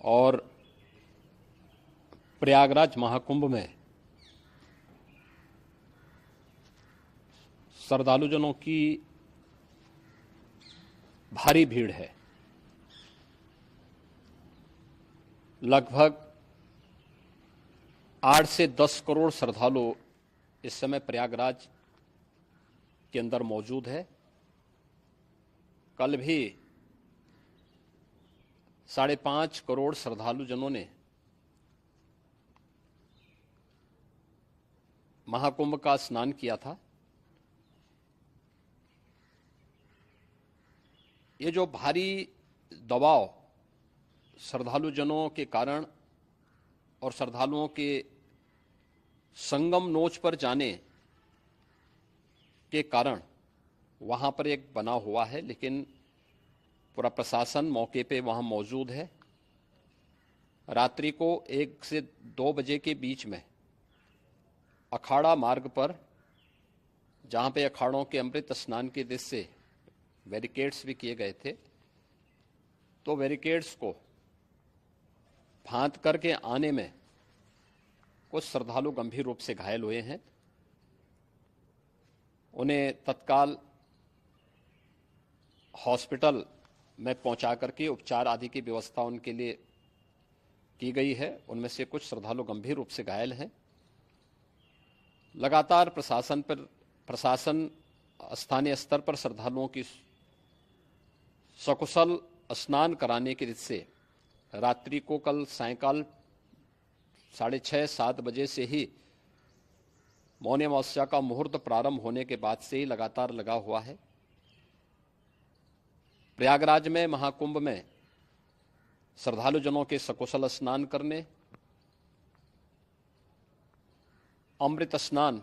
और प्रयागराज महाकुंभ में श्रद्धालुजनों की भारी भीड़ है। लगभग 8 से 10 करोड़ श्रद्धालु इस समय प्रयागराज के अंदर मौजूद है। कल भी 5.5 करोड़ श्रद्धालुजनों ने महाकुंभ का स्नान किया था। ये जो भारी दबाव श्रद्धालुजनों के कारण और श्रद्धालुओं के संगम नोच पर जाने के कारण वहां पर एक बना हुआ है, लेकिन पूरा प्रशासन मौके पे वहां मौजूद है। रात्रि को 1 से 2 बजे के बीच में अखाड़ा मार्ग पर, जहां पे अखाड़ों के अमृत स्नान के दृश्य से बैरिकेड्स भी किए गए थे, तो बैरिकेड्स को फांद करके आने में कुछ श्रद्धालु गंभीर रूप से घायल हुए हैं। उन्हें तत्काल हॉस्पिटल में पहुंचा करके उपचार आदि की व्यवस्था उनके लिए की गई है। उनमें से कुछ श्रद्धालु गंभीर रूप से घायल हैं। लगातार प्रशासन स्थानीय स्तर पर श्रद्धालुओं की सकुशल स्नान कराने के दृष्टि से रात्रि को कल सायंकाल 6:30-7 बजे से ही मौनी अमावस्या का मुहूर्त प्रारंभ होने के बाद से ही लगातार लगा हुआ है। प्रयागराज में महाकुंभ में श्रद्धालुजनों के सकुशल स्नान करने, अमृत स्नान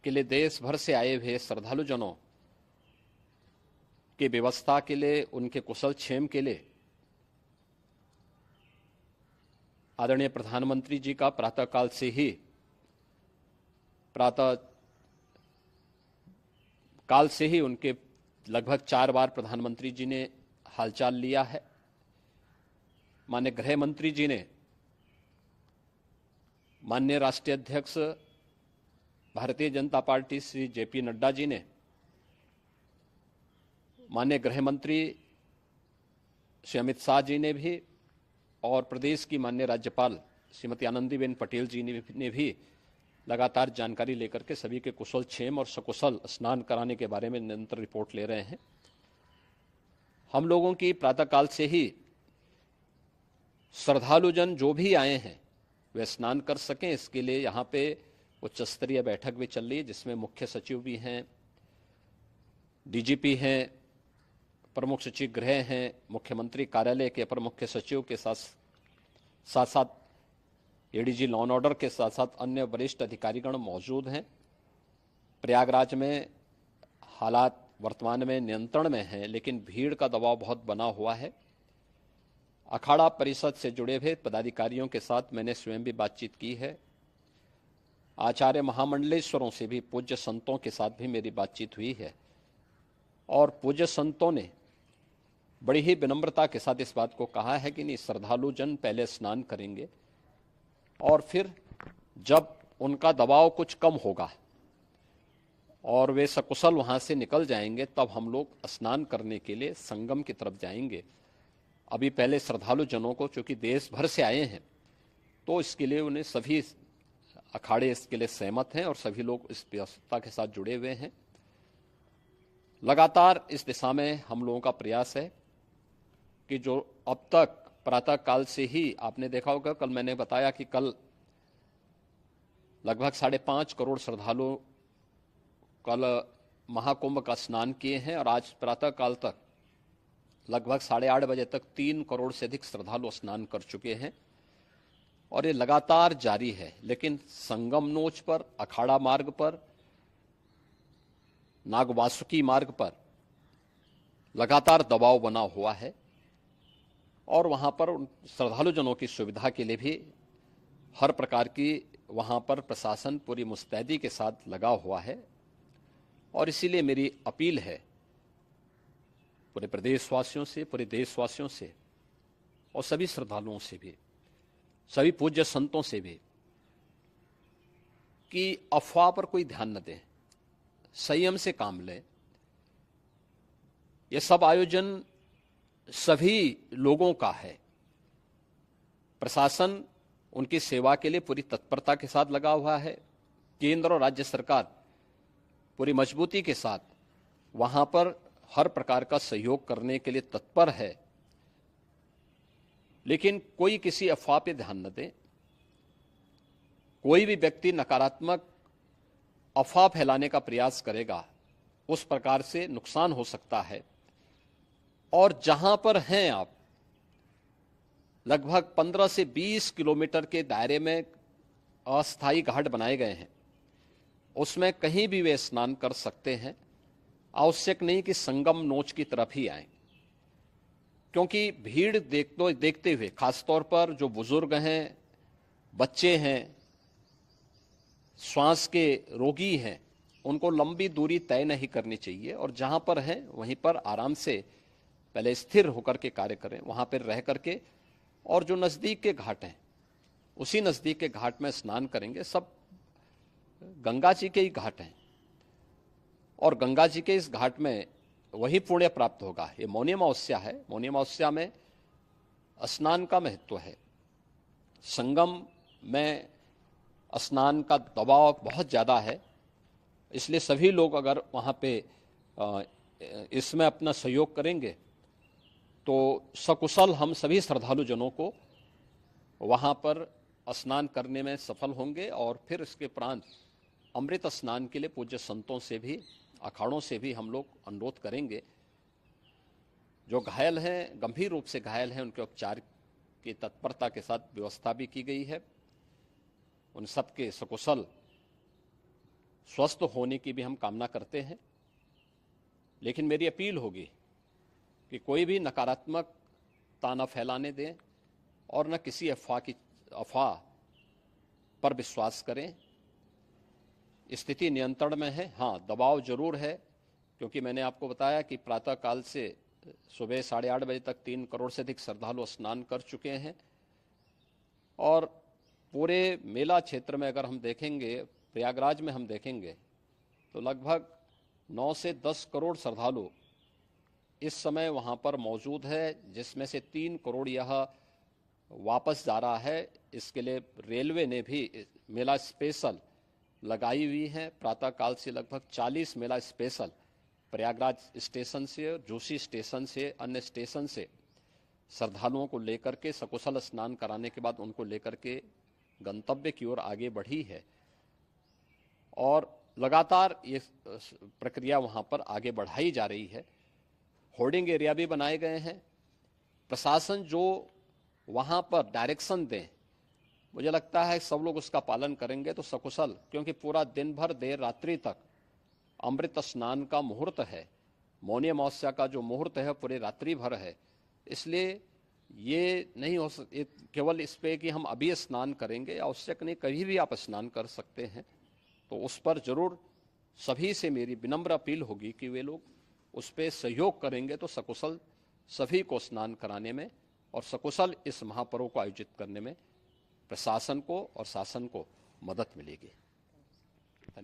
के लिए देश भर से आए हुए श्रद्धालुजनों की व्यवस्था के लिए, उनके कुशल क्षेम के लिए आदरणीय प्रधानमंत्री जी का प्रातःकाल से ही उनके लगभग 4 बार प्रधानमंत्री जी ने हालचाल लिया है। माननीय गृह मंत्री जी ने, माननीय राष्ट्रीय अध्यक्ष भारतीय जनता पार्टी श्री जेपी नड्डा जी ने, माननीय गृह मंत्री श्री अमित शाह जी ने भी, और प्रदेश की माननीय राज्यपाल श्रीमती आनंदीबेन पटेल जी ने भी लगातार जानकारी लेकर के सभी के कुशल क्षेम और सकुशल स्नान कराने के बारे में निरंतर रिपोर्ट ले रहे हैं। हम लोगों की प्रातःकाल से ही श्रद्धालुजन जो भी आए हैं वे स्नान कर सकें, इसके लिए यहाँ पे उच्च स्तरीय बैठक भी चल रही है, जिसमें मुख्य सचिव भी हैं, डीजीपी हैं, प्रमुख सचिव गृह हैं, मुख्यमंत्री कार्यालय के अपर मुख्य सचिव के साथ साथ एडीजी लॉ एंड ऑर्डर के साथ साथ अन्य वरिष्ठ अधिकारीगण मौजूद हैं। प्रयागराज में हालात वर्तमान में नियंत्रण में हैं, लेकिन भीड़ का दबाव बहुत बना हुआ है। अखाड़ा परिषद से जुड़े हुए पदाधिकारियों के साथ मैंने स्वयं भी बातचीत की है। आचार्य महामंडलेश्वरों से भी, पूज्य संतों के साथ भी मेरी बातचीत हुई है, और पूज्य संतों ने बड़ी ही विनम्रता के साथ इस बात को कहा है कि नहीं, श्रद्धालु जन पहले स्नान करेंगे और फिर जब उनका दबाव कुछ कम होगा और वे सकुशल वहां से निकल जाएंगे, तब हम लोग स्नान करने के लिए संगम की तरफ जाएंगे। अभी पहले श्रद्धालु जनों को, चूंकि देश भर से आए हैं, तो इसके लिए उन्हें सभी अखाड़े इसके लिए सहमत हैं और सभी लोग इस व्यवस्था के साथ जुड़े हुए हैं। लगातार इस दिशा में हम लोगों का प्रयास है कि जो अब तक प्रातः काल से ही आपने देखा होगा, कल मैंने बताया कि कल लगभग 5.5 करोड़ श्रद्धालु कल महाकुंभ का स्नान किए हैं, और आज प्रातः काल तक लगभग 8:30 बजे तक 3 करोड़ से अधिक श्रद्धालु स्नान कर चुके हैं, और ये लगातार जारी है। लेकिन संगम नोच पर, अखाड़ा मार्ग पर, नागवासुकी मार्ग पर लगातार दबाव बना हुआ है, और वहां पर श्रद्धालुजनों की सुविधा के लिए भी हर प्रकार की वहां पर प्रशासन पूरी मुस्तैदी के साथ लगा हुआ है। और इसीलिए मेरी अपील है पूरे प्रदेशवासियों से, पूरे देशवासियों से और सभी श्रद्धालुओं से भी, सभी पूज्य संतों से भी कि अफवाह पर कोई ध्यान न दें, संयम से काम लें। यह सब आयोजन सभी लोगों का है। प्रशासन उनकी सेवा के लिए पूरी तत्परता के साथ लगा हुआ है। केंद्र और राज्य सरकार पूरी मजबूती के साथ वहां पर हर प्रकार का सहयोग करने के लिए तत्पर है। लेकिन कोई किसी अफवाह पे ध्यान न दे। कोई भी व्यक्ति नकारात्मक अफवाह फैलाने का प्रयास करेगा, उस प्रकार से नुकसान हो सकता है। और जहां पर हैं आप, लगभग 15 से 20 किलोमीटर के दायरे में अस्थायी घाट बनाए गए हैं, उसमें कहीं भी वे स्नान कर सकते हैं। आवश्यक नहीं कि संगम नोच की तरफ ही आए, क्योंकि भीड़ देखते हुए खासतौर पर जो बुजुर्ग हैं, बच्चे हैं, श्वास के रोगी हैं, उनको लंबी दूरी तय नहीं करनी चाहिए और जहां पर हैं वहीं पर आराम से पहले स्थिर होकर के कार्य करें, वहां पर रह करके। और जो नजदीक के घाट हैं, उसी नजदीक के घाट में स्नान करेंगे। सब गंगा जी के ही घाट हैं और गंगा जी के इस घाट में वही पुण्य प्राप्त होगा। ये मौनी अमावस्या है। मौनी अमावस्या में स्नान का महत्व है। संगम में स्नान का दबाव बहुत ज़्यादा है, इसलिए सभी लोग अगर वहाँ पे इसमें अपना सहयोग करेंगे तो सकुशल हम सभी श्रद्धालु जनों को वहाँ पर स्नान करने में सफल होंगे। और फिर इसके उपरांत अमृत स्नान के लिए पूज्य संतों से भी, अखाड़ों से भी हम लोग अनुरोध करेंगे। जो घायल हैं, गंभीर रूप से घायल हैं, उनके उपचार की तत्परता के साथ व्यवस्था भी की गई है। उन सबके सकुशल स्वस्थ होने की भी हम कामना करते हैं। लेकिन मेरी अपील होगी कि कोई भी नकारात्मकता न फैलाने दें और न किसी अफवाह पर विश्वास करें। स्थिति नियंत्रण में है। हाँ, दबाव जरूर है, क्योंकि मैंने आपको बताया कि प्रातःकाल से सुबह 8:30 बजे तक 3 करोड़ से अधिक श्रद्धालु स्नान कर चुके हैं। और पूरे मेला क्षेत्र में अगर हम देखेंगे, प्रयागराज में हम देखेंगे तो लगभग 9 से 10 करोड़ श्रद्धालु इस समय वहां पर मौजूद है, जिसमें से 3 करोड़ यह वापस जा रहा है। इसके लिए रेलवे ने भी मेला स्पेशल लगाई हुई है। प्रातःकाल से लगभग 40 मेला स्पेशल प्रयागराज स्टेशन से, जोशी स्टेशन से, अन्य स्टेशन से श्रद्धालुओं को लेकर के सकुशल स्नान कराने के बाद उनको लेकर के गंतव्य की ओर आगे बढ़ी है। और लगातार ये प्रक्रिया वहां पर आगे बढ़ाई जा रही है। होर्डिंग एरिया भी बनाए गए हैं। प्रशासन जो वहां पर डायरेक्शन दें, मुझे लगता है सब लोग उसका पालन करेंगे तो सकुशल, क्योंकि पूरा दिन भर देर रात्रि तक अमृत स्नान का मुहूर्त है। मौनी अमावस्या का जो मुहूर्त है पूरे रात्रि भर है। इसलिए ये नहीं हो केवल इस पे कि हम अभी स्नान करेंगे, आवश्यक नहीं, कभी भी आप स्नान कर सकते हैं। तो उस पर जरूर सभी से मेरी विनम्र अपील होगी कि वे लोग उस पर सहयोग करेंगे तो सकुशल सभी को स्नान कराने में और सकुशल इस महापर्व को आयोजित करने में प्रशासन को और शासन को मदद मिलेगी।